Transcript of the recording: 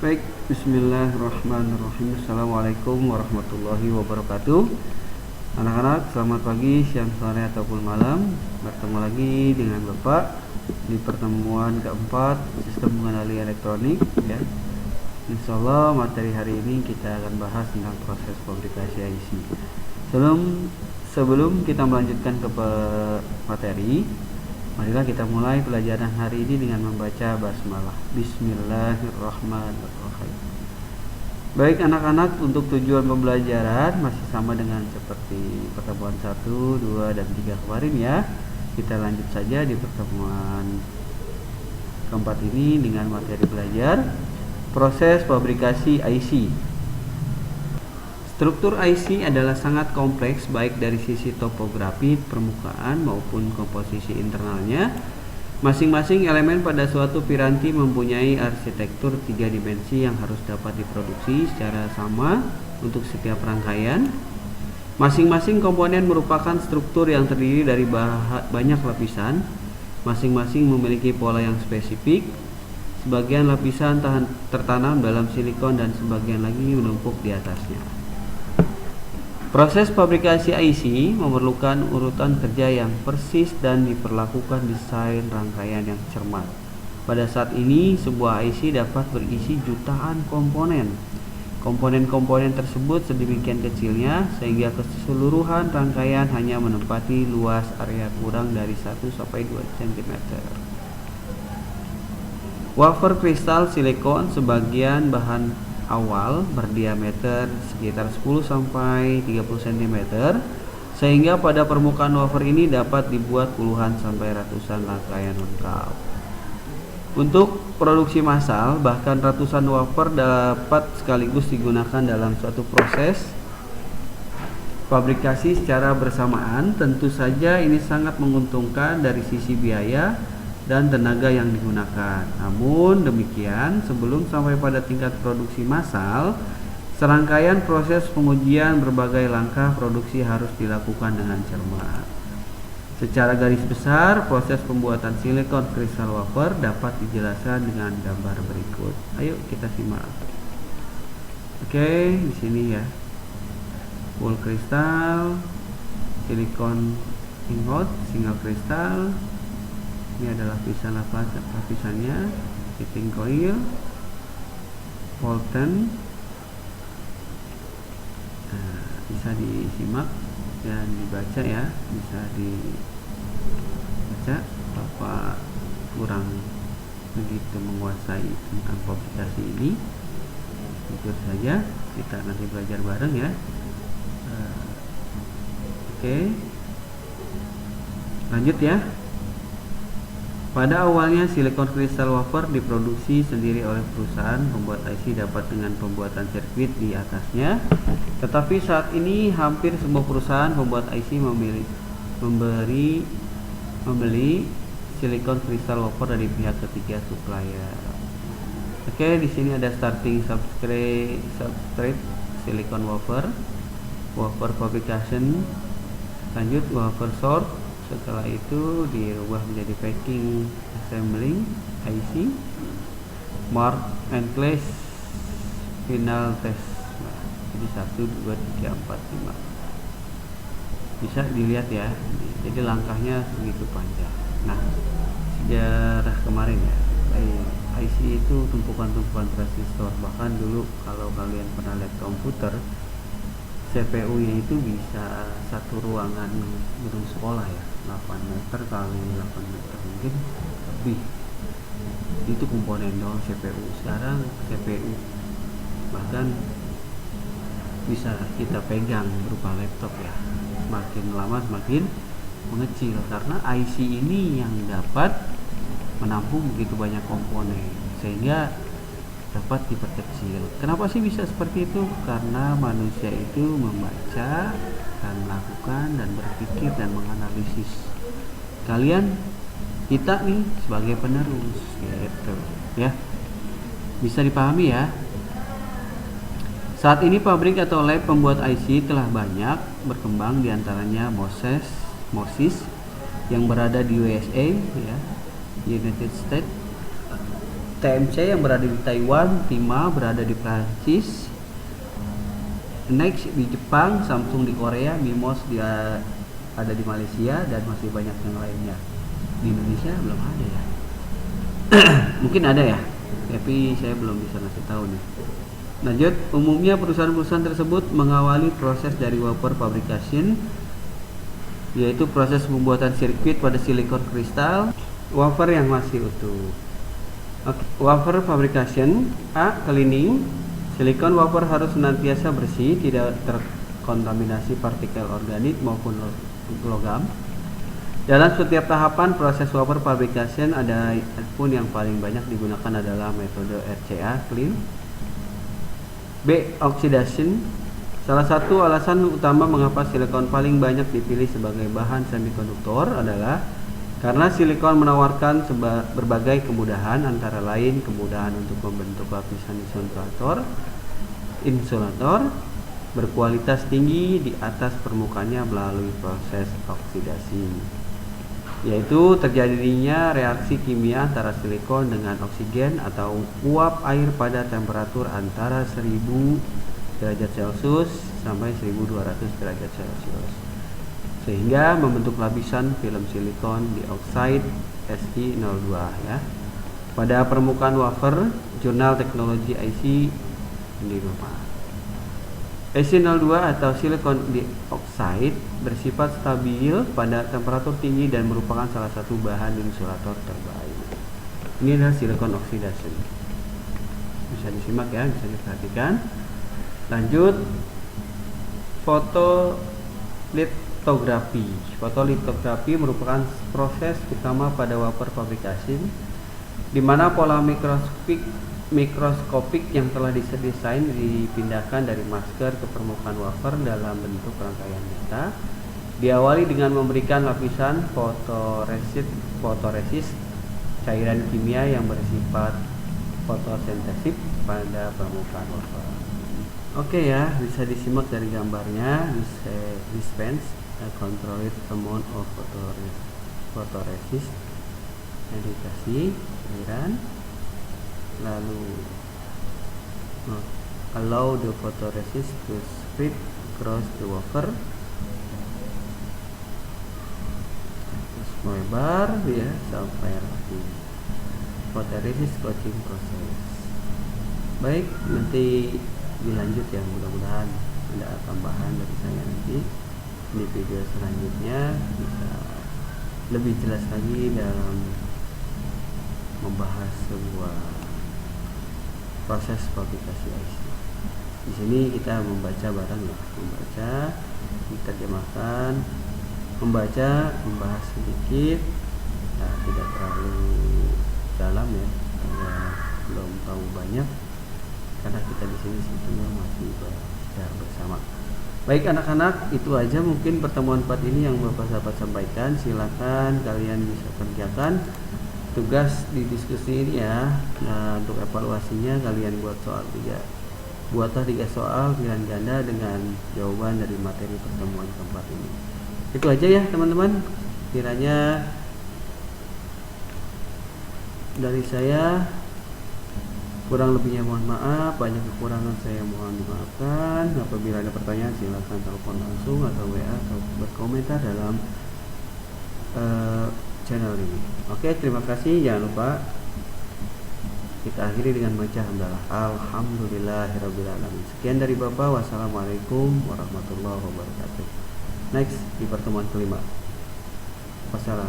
Baik, bismillahirrahmanirrahim. Assalamualaikum warahmatullahi wabarakatuh. Anak-anak, selamat pagi, siang, sore, ataupun malam. Bertemu lagi dengan Bapak di pertemuan keempat sistem pengendali elektronik ya. Insyaallah materi hari ini kita akan bahas tentang proses fabrikasi IC. Sebelum kita melanjutkan ke materi, marilah kita mulai pelajaran hari ini dengan membaca basmalah. Bismillahirrahmanirrahim. Baik anak-anak, untuk tujuan pembelajaran masih sama dengan seperti pertemuan 1, 2, dan 3 kemarin ya. Kita lanjut saja di pertemuan keempat ini dengan materi belajar proses fabrikasi IC. Struktur IC adalah sangat kompleks baik dari sisi topografi permukaan maupun komposisi internalnya. Masing-masing elemen pada suatu piranti mempunyai arsitektur 3 dimensi yang harus dapat diproduksi secara sama untuk setiap rangkaian. Masing-masing komponen merupakan struktur yang terdiri dari banyak lapisan. Masing-masing memiliki pola yang spesifik. Sebagian lapisan tertanam dalam silikon dan sebagian lagi menumpuk di atasnya. Proses fabrikasi IC memerlukan urutan kerja yang persis dan diperlakukan desain rangkaian yang cermat. Pada saat ini, sebuah IC dapat berisi jutaan komponen. Komponen-komponen tersebut sedemikian kecilnya sehingga keseluruhan rangkaian hanya menempati luas area kurang dari 1-2 cm. Wafer kristal silikon sebagian bahan awal berdiameter sekitar 10-30 cm sehingga pada permukaan wafer ini dapat dibuat puluhan sampai ratusan rangkaian lengkap. Untuk produksi massal, bahkan ratusan wafer dapat sekaligus digunakan dalam suatu proses fabrikasi secara bersamaan. Tentu saja ini sangat menguntungkan dari sisi biaya dan tenaga yang digunakan. Namun demikian, sebelum sampai pada tingkat produksi massal, serangkaian proses pengujian berbagai langkah produksi harus dilakukan dengan cermat. Secara garis besar, proses pembuatan silikon kristal wafer dapat dijelaskan dengan gambar berikut. Ayo kita simak. Oke, di sini ya. Full kristal, silikon ingot, single kristal. Ini adalah lapisannya, heating coil, Volten. Bisa disimak dan dibaca ya, bisa dibaca. Bapak kurang begitu menguasai tentang fabrikasi ini, itu saja, kita nanti belajar bareng ya. Oke, lanjut ya. Pada awalnya silikon kristal wafer diproduksi sendiri oleh perusahaan pembuat IC dapat dengan pembuatan sirkuit di atasnya. Tetapi saat ini hampir semua perusahaan pembuat IC membeli silikon kristal wafer dari pihak ketiga supplier. Oke, di sini ada starting substrate silikon wafer fabrication, lanjut wafer sort. Setelah itu dirubah menjadi packing assembling IC, mark and place, final test. Jadi 1, 2, 3, 4, 5. Bisa dilihat ya. Jadi langkahnya begitu panjang. Nah, sejarah kemarin ya, IC itu tumpukan-tumpukan transistor. Bahkan dulu kalau kalian pernah lihat komputer, CPU-nya itu bisa satu ruangan gedung sekolah ya, 8 meter kali 8 meter, mungkin lebih. Itu komponen doang CPU. Sekarang CPU bahkan bisa kita pegang berupa laptop ya. Semakin lama semakin mengecil karena IC ini yang dapat menampung begitu banyak komponen sehingga dapat diperkecil. Kenapa sih bisa seperti itu? Karena manusia itu membaca dan melakukan dan berpikir dan menganalisis. Kita nih sebagai penerus gitu ya. Bisa dipahami ya. Saat ini pabrik atau lab pembuat IC telah banyak berkembang, diantaranya MOSIS yang berada di USA ya, United States, TMC yang berada di Taiwan, Tima berada di Prancis, Next di Jepang, Samsung di Korea, Mimos dia ada di Malaysia, dan masih banyak yang lainnya. Di Indonesia belum ada ya. Mungkin ada ya, tapi saya belum bisa ngasih tahu nih. Lanjut, umumnya perusahaan-perusahaan tersebut mengawali proses dari wafer fabrication, yaitu proses pembuatan sirkuit pada silikon kristal wafer yang masih utuh. Wafer fabrication. A. Cleaning. Silikon wafer harus senantiasa bersih, tidak terkontaminasi partikel organik maupun logam. Dalam setiap tahapan proses wafer fabrication ada pun yang paling banyak digunakan adalah metode RCA clean. B. Oxidation. Salah satu alasan utama mengapa silikon paling banyak dipilih sebagai bahan semikonduktor adalah karena silikon menawarkan berbagai kemudahan, antara lain kemudahan untuk membentuk lapisan insulator berkualitas tinggi di atas permukaannya melalui proses oksidasi, yaitu terjadinya reaksi kimia antara silikon dengan oksigen atau uap air pada temperatur antara 1000 derajat Celcius sampai 1200 derajat Celcius, sehingga membentuk lapisan film silikon dioksida Si02 ya pada permukaan wafer. Jurnal Teknologi IC di rumah. Si02 atau silikon dioksida bersifat stabil pada temperatur tinggi dan merupakan salah satu bahan insulator terbaik. Ini adalah silikon oxidation. Bisa disimak ya, bisa diperhatikan. Lanjut, fotolitografi. Fotolitografi merupakan proses utama pada wafer fabrication, di mana pola mikroskopik yang telah didesain dipindahkan dari masker ke permukaan wafer dalam bentuk rangkaian nyata. Diawali dengan memberikan lapisan fotoresis cairan kimia yang bersifat fotosintesis pada permukaan wafer. Oke ya, bisa disimak dari gambarnya. Dispense a controlled amount of photoresist yang dikasih cairan, lalu allow the photoresist to spread across the wafer, terus melebar ya sampai rapi. Photoresist coating process. Baik, nanti dilanjut ya, mudah-mudahan ada tambahan dari saya nanti di video selanjutnya bisa lebih jelas lagi dalam membahas sebuah proses fabrikasi IC. Di sini kita membaca bareng ya, membaca, diterjemahkan, membaca, membahas sedikit, nah, tidak terlalu dalam ya, karena belum tahu banyak. Karena kita di sini sebetulnya masih belajar bersama. Baik anak-anak, itu aja mungkin pertemuan 4 ini yang Bapak sahabat sampaikan. Silakan kalian bisa kerjakan tugas di diskusi ini ya. Nah, untuk evaluasinya kalian buatlah 3 soal pilihan ganda dengan jawaban dari materi pertemuan keempat ini. Itu aja ya teman-teman. Kiranya dari saya kurang lebihnya mohon maaf, banyak kekurangan saya mohon dimaafkan. Apabila ada pertanyaan silakan telepon langsung atau WA atau berkomentar dalam channel ini. Oke, terima kasih. Jangan lupa kita akhiri dengan baca hamdalah. Alhamdulillahirrabbilalamin. Sekian dari Bapak. Wassalamualaikum warahmatullahi wabarakatuh. Next di pertemuan kelima. Wassalam.